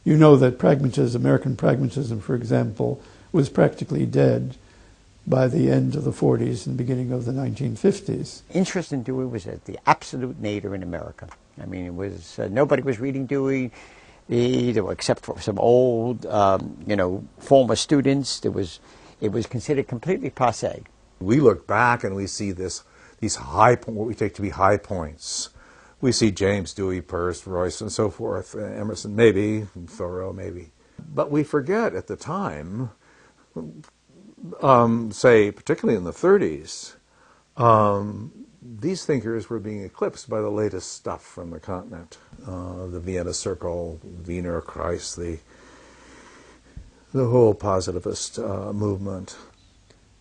You know that pragmatism, American pragmatism, for example, was practically dead by the end of the 40s and beginning of the 1950s. Interest in Dewey was at the absolute nadir in America. I mean, it was nobody was reading Dewey, except for some old, former students. It was considered completely passé. We look back and we see these what we take to be high points. We see James Dewey, Peirce, Royce, and so forth, Emerson, maybe, Thoreau, maybe. But we forget at the time, say, particularly in the 30s, these thinkers were being eclipsed by the latest stuff from the continent. The Vienna Circle, Wiener Kreis, the whole positivist movement.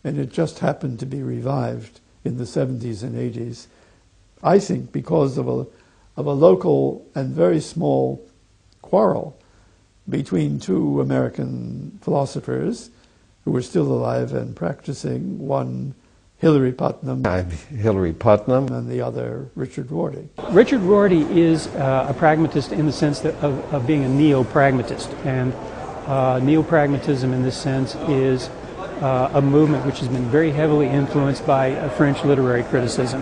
And it just happened to be revived in the 70s and 80s, I think because of a local and very small quarrel between two American philosophers who were still alive and practicing, one Hilary Putnam. I'm Hilary Putnam. And the other Richard Rorty. Richard Rorty is a pragmatist in the sense of being a neo-pragmatist. And neo-pragmatism in this sense is a movement which has been very heavily influenced by French literary criticism,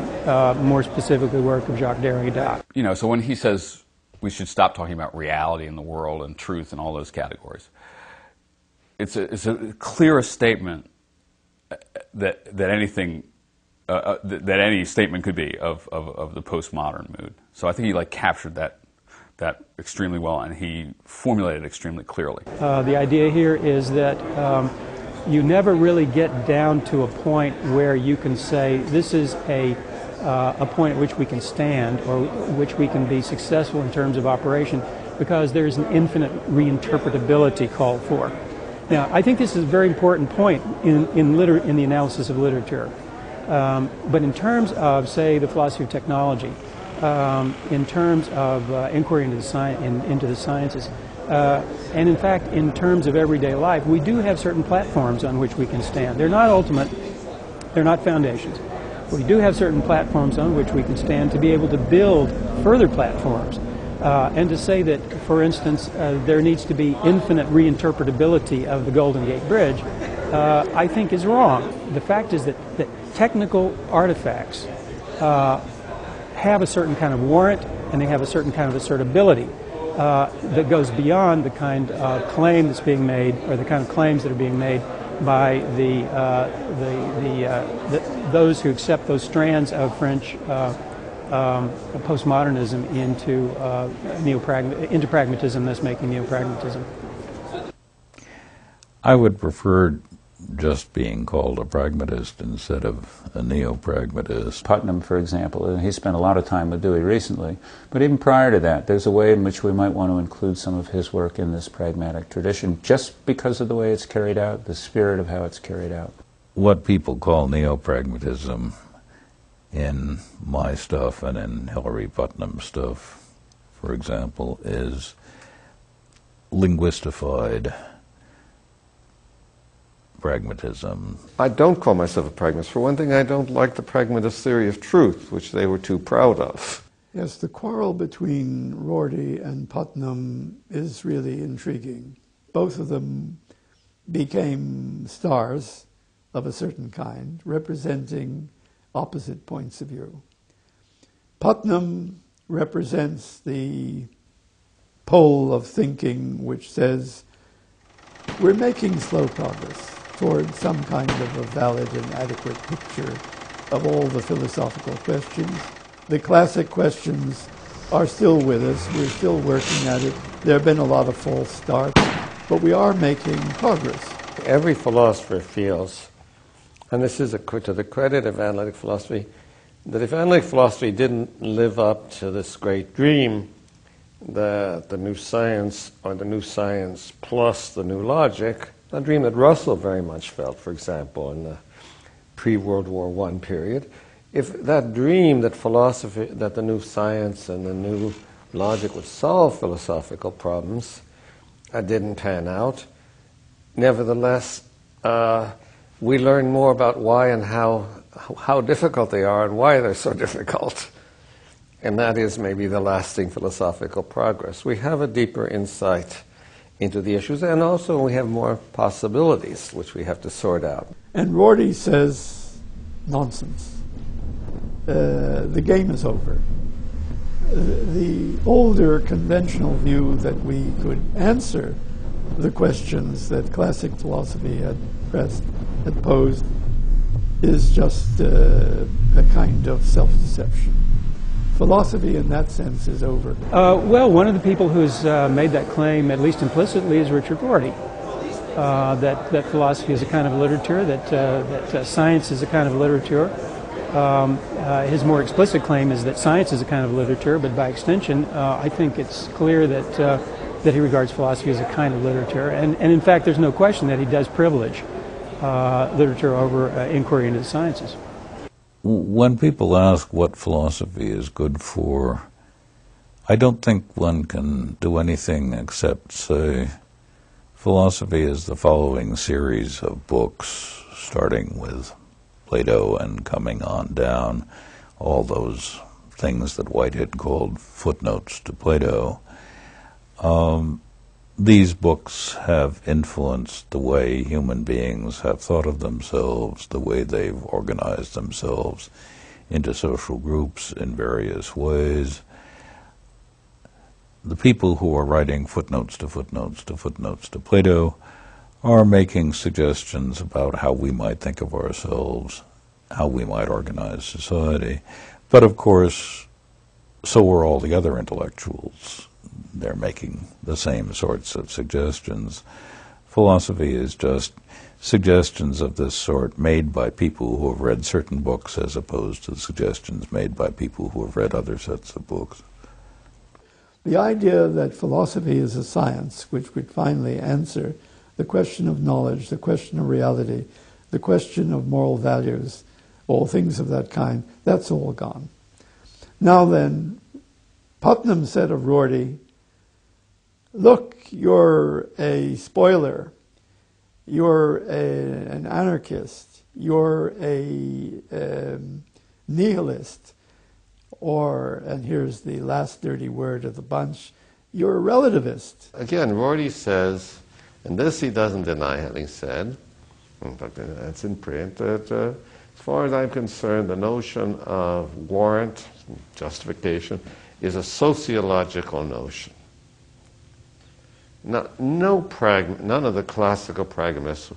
more specifically work of Jacques Derrida. So when he says we should stop talking about reality in the world and truth and all those categories, it's a clear statement that anything that any statement could be of the postmodern mood. So I think he captured that extremely well, and he formulated it extremely clearly. The idea here is that you never really get down to a point where you can say this is a point at which we can stand or which we can be successful in terms of operation, because there's an infinite reinterpretability called for. Now, I think this is a very important point in the analysis of literature. But in terms of, say, the philosophy of technology, in terms of inquiry into the sciences, and in fact, in terms of everyday life, we do have certain platforms on which we can stand. They're not ultimate, they're not foundations. But we do have certain platforms on which we can stand to be able to build further platforms. And to say that, for instance, there needs to be infinite reinterpretability of the Golden Gate Bridge, I think is wrong. The fact is that technical artifacts have a certain kind of warrant, and they have a certain kind of assertability that goes beyond the kind of claim that's being made, or the kind of claims that are being made by those who accept those strands of French postmodernism into pragmatism, thus making neo-pragmatism. I would prefer just being called a pragmatist instead of a neo-pragmatist. Putnam, for example, he spent a lot of time with Dewey recently, but even prior to that, there's a way in which we might want to include some of his work in this pragmatic tradition, just because of the way it's carried out, the spirit of how it's carried out. What people call neo-pragmatism in my stuff and in Hilary Putnam's stuff, for example, is linguistified pragmatism. I don't call myself a pragmatist. For one thing, I don't like the pragmatist theory of truth, which they were too proud of. Yes, the quarrel between Rorty and Putnam is really intriguing. Both of them became stars of a certain kind, representing opposite points of view. Putnam represents the pole of thinking which says we're making slow progress toward some kind of a valid and adequate picture of all the philosophical questions. The classic questions are still with us. We're still working at it. There have been a lot of false starts, but we are making progress. Every philosopher feels, and this is to the credit of analytic philosophy, that if analytic philosophy didn't live up to this great dream that the new science, or the new science plus the new logic, a dream that Russell very much felt, for example, in the pre-World War I period, if that dream that philosophy, that the new science and the new logic would solve philosophical problems, didn't pan out, nevertheless, we learn more about why and how difficult they are and why they're so difficult. And that is maybe the lasting philosophical progress. We have a deeper insight into the issues, and also we have more possibilities which we have to sort out. And Rorty says, nonsense. The game is over. The older conventional view that we could answer the questions that classic philosophy had posed is just a kind of self-deception. Philosophy in that sense is over. Well, one of the people who's made that claim, at least implicitly, is Richard Rorty. That philosophy is a kind of literature, that science is a kind of literature. His more explicit claim is that science is a kind of literature, but by extension, I think it's clear that he regards philosophy as a kind of literature. And in fact, there's no question that he does privilege literature over inquiry into the sciences. When people ask what philosophy is good for, I don't think one can do anything except say philosophy is the following series of books, starting with Plato and coming on down, all those things that Whitehead called footnotes to Plato. These books have influenced the way human beings have thought of themselves, the way they've organized themselves into social groups in various ways. The people who are writing footnotes to footnotes to footnotes to Plato are making suggestions about how we might think of ourselves, how we might organize society. But of course, so are all the other intellectuals. They're making the same sorts of suggestions. Philosophy is just suggestions of this sort made by people who have read certain books as opposed to suggestions made by people who have read other sets of books. The idea that philosophy is a science which would finally answer the question of knowledge, the question of reality, the question of moral values, all things of that kind, that's all gone. Now then, Putnam said of Rorty, look, you're a spoiler, you're an anarchist, you're a nihilist, or, and here's the last dirty word of the bunch, you're a relativist. Again, Rorty says, and this he doesn't deny having said, in fact that's in print, that as far as I'm concerned, the notion of warrant, justification, is a sociological notion. None of the classical pragmatists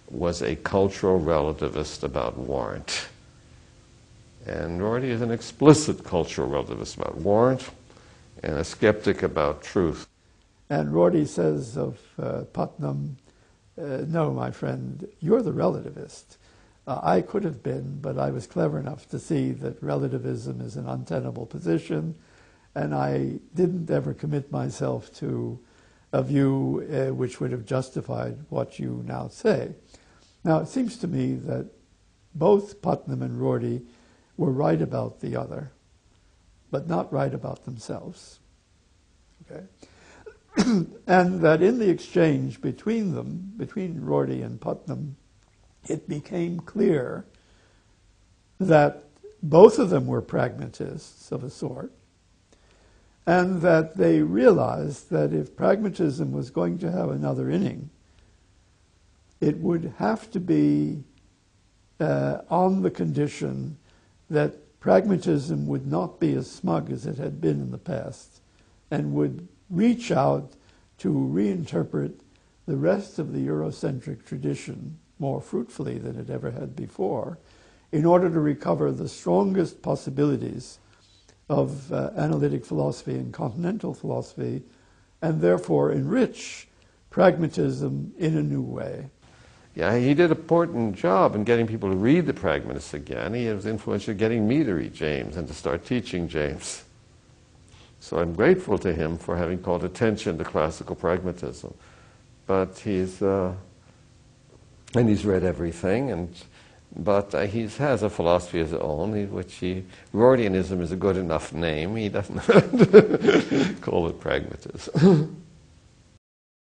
was a cultural relativist about warrant. And Rorty is an explicit cultural relativist about warrant and a skeptic about truth. And Rorty says of Putnam, no, my friend, you're the relativist. I could have been, but I was clever enough to see that relativism is an untenable position, and I didn't ever commit myself to a view which would have justified what you now say. Now, it seems to me that both Putnam and Rorty were right about the other, but not right about themselves. Okay? And that in the exchange between them, between Rorty and Putnam, it became clear that both of them were pragmatists of a sort, and that they realized that if pragmatism was going to have another inning, it would have to be on the condition that pragmatism would not be as smug as it had been in the past, and would reach out to reinterpret the rest of the Eurocentric tradition more fruitfully than it ever had before, in order to recover the strongest possibilities of analytic philosophy and continental philosophy, and therefore enrich pragmatism in a new way. Yeah, he did an important job in getting people to read the Pragmatists again. He was influential in getting me to read James and to start teaching James. So I'm grateful to him for having called attention to classical pragmatism. But he's read everything, but he has a philosophy of his own, Rortianism is a good enough name. He doesn't call it pragmatism.